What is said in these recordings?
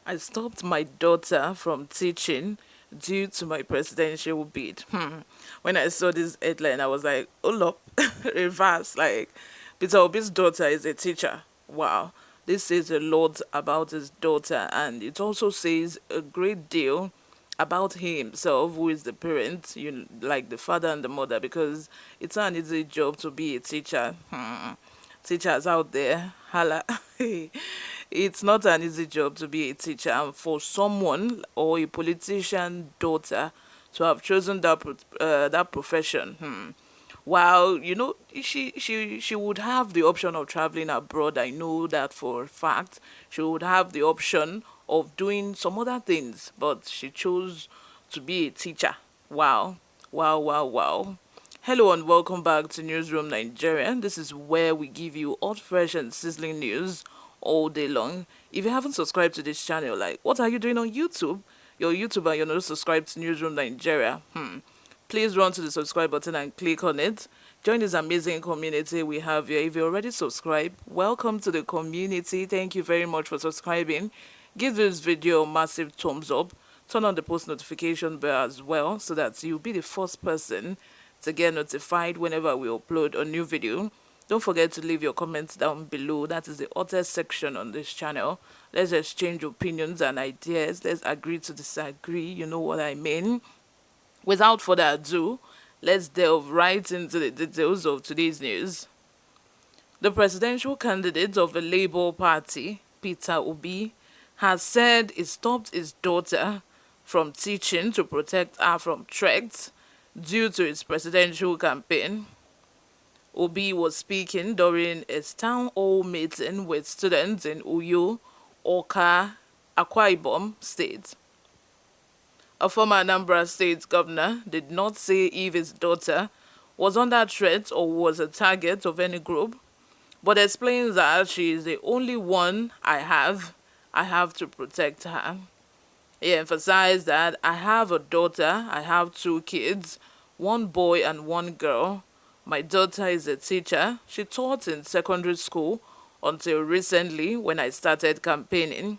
I stopped my daughter from teaching due to my presidential bid. When I saw this headline, I was like, hold up, reverse. Like, Peter Obi's daughter is a teacher. Wow. This says a lot about his daughter, and it also says a great deal about him himself, who is the parent, like the father and the mother, because it's an easy job to be a teacher. Teachers out there, holla. It's not an easy job to be a teacher, and for someone or a politician daughter to have chosen that profession. While she would have the option of traveling abroad, I know that for a fact. She would have the option of doing some other things, but she chose to be a teacher. Wow, wow, wow, wow. Hello and welcome back to Newsroom Nigeria. This is where we give you hot, fresh, and sizzling news all day long. If you haven't subscribed to this channel, like, what are you doing on YouTube? You're a YouTuber, you're not subscribed to Newsroom Nigeria. Please run to the subscribe button and click on it. Join this amazing community we have here. If you're already subscribed, welcome to the community. Thank you very much for subscribing. Give this video a massive thumbs up. Turn on the post notification bell as well so that you'll be the first person to get notified whenever we upload a new video. Don't forget to leave your comments down below. That is the hottest section on this channel. Let's exchange opinions and ideas. Let's agree to disagree. You know what I mean? Without further ado, let's delve right into the details of today's news. The presidential candidate of the Labour Party, Peter Obi, has said he stopped his daughter from teaching to protect her from threats due to his presidential campaign. Obi was speaking during a town hall meeting with students in Uyo, Oka, Akwa Ibom State. A former Anambra State governor did not say if his daughter was under threat or was a target of any group, but explains that she is the only one I have to protect her. He emphasized that I have a daughter, I have 2 kids, 1 boy and 1 girl. My daughter is a teacher. She taught in secondary school until recently when I started campaigning.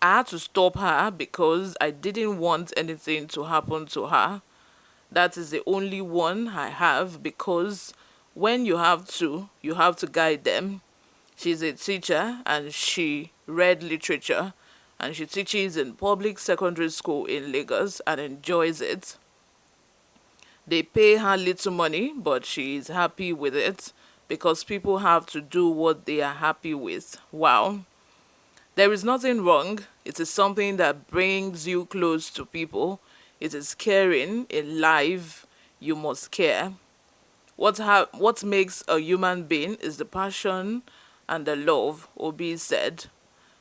I had to stop her because I didn't want anything to happen to her. That is the only one I have, because when you have to guide them. She's a teacher and she read literature and she teaches in public secondary school in Lagos and enjoys it. They pay her little money, but she is happy with it because people have to do what they are happy with. Wow. There is nothing wrong. It is something that brings you close to people. It is caring. In life, you must care. What makes a human being is the passion and the love, Obi said.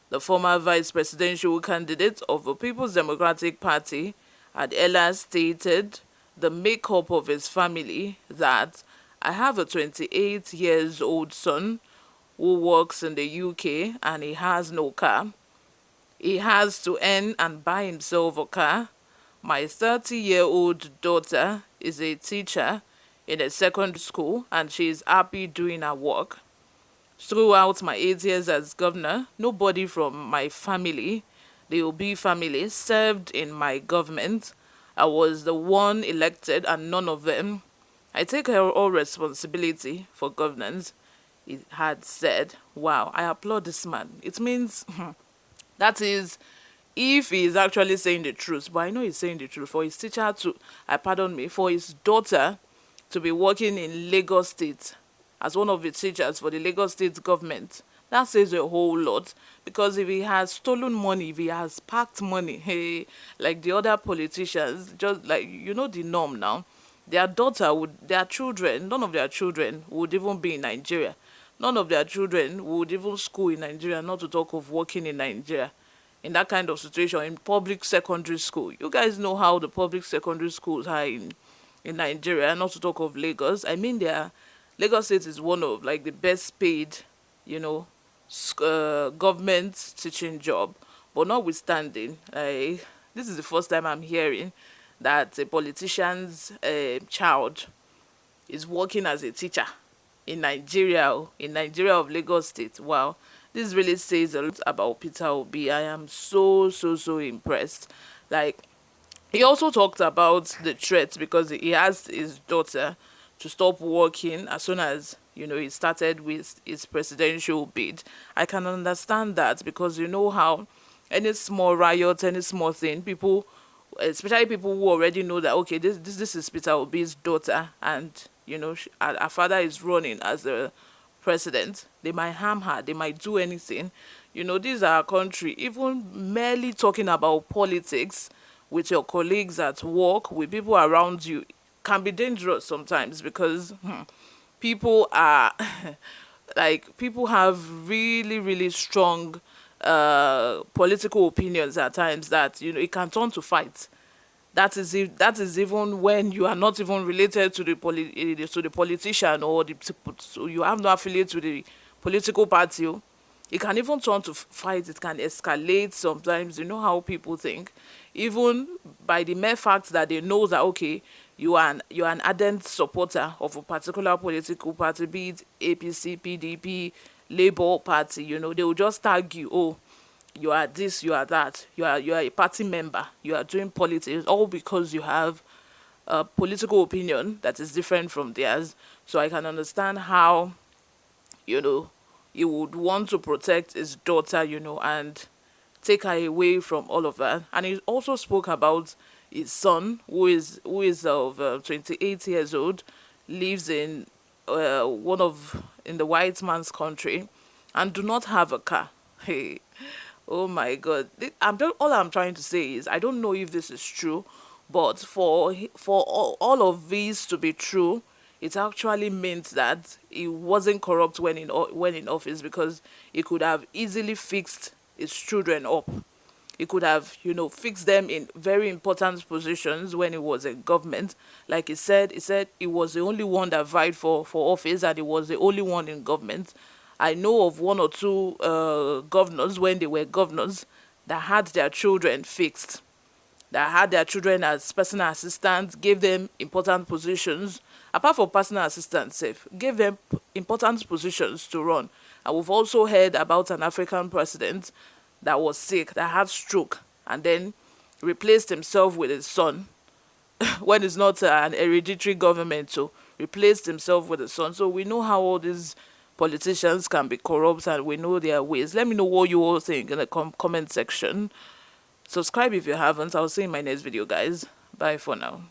The former vice presidential candidate of the People's Democratic Party had earlier stated the makeup of his family that I have a 28 years old son who works in the UK and he has no car. He has to earn and buy himself a car. My 30-year-old daughter is a teacher in a secondary school and she is happy doing her work. Throughout my 8 years as governor, nobody from my family, the OB family, served in my government. I was the one elected and none of them. I take all responsibility for governance, he had said. Wow, I applaud this man. It means that is if he is actually saying the truth. But I know he's saying the truth. For his teacher for his daughter to be working in Lagos State as one of the teachers for the Lagos State government, that says a whole lot. Because if he has stolen money, if he has packed money, hey, like the other politicians, just like, the norm now, their children, none of their children would even be in Nigeria. None of their children would even school in Nigeria, not to talk of working in Nigeria. In that kind of situation, in public secondary school. You guys know how the public secondary schools are in Nigeria, not to talk of Lagos. I mean, Lagos State is one of like the best paid, government teaching job. But notwithstanding, this is the first time I'm hearing that a politician's child is working as a teacher in Nigeria of Lagos State. Wow, This really says a lot about Peter Obi. I am so impressed. Like, he also talked about the threats because he asked his daughter to stop working as soon as he started with his presidential bid. I can understand that because you know how any small riot, any small thing, people, especially people who already know that okay, this is Peter Obi's daughter, and her father is running as a president. They might harm her. They might do anything. This is our country. Even merely talking about politics with your colleagues at work, with people around you, can be dangerous sometimes because people are like people have really strong political opinions at times that it can turn to fight. That is even when you are not even related to the politician, or so you have no affiliate to the political party. It can even turn to fight. It can escalate sometimes. You know how people think, even by the mere fact that they know that okay, you're an ardent supporter of a particular political party, be it APC, PDP, Labour Party. They will just tag you. Oh, you are this, you are that, you are a party member, you are doing politics, all because you have a political opinion that is different from theirs. So I can understand how he would want to protect his daughter, and take her away from all of that. And he also spoke about his son, who is of 28 years old, lives in in the white man's country, and do not have a car. Hey, oh my God! All I'm trying to say is I don't know if this is true, but for all of these to be true, it actually means that he wasn't corrupt when in office, because he could have easily fixed his children up. He could have, fixed them in very important positions when he was in government. Like he said he was the only one that vied for office, and he was the only one in government. I know of one or two governors, when they were governors, that had their children fixed, that had their children as personal assistants, gave them important positions. Apart from personal assistants, safe, gave them important positions to run. And we've also heard about an African president that was sick, that had stroke, and then replaced himself with his son when it's not an hereditary government, so replaced himself with his son. So we know how all these politicians can be corrupt, and we know their ways. Let me know what you all think in the comment section. Subscribe if you haven't. I'll see you in my next video, guys. Bye for now.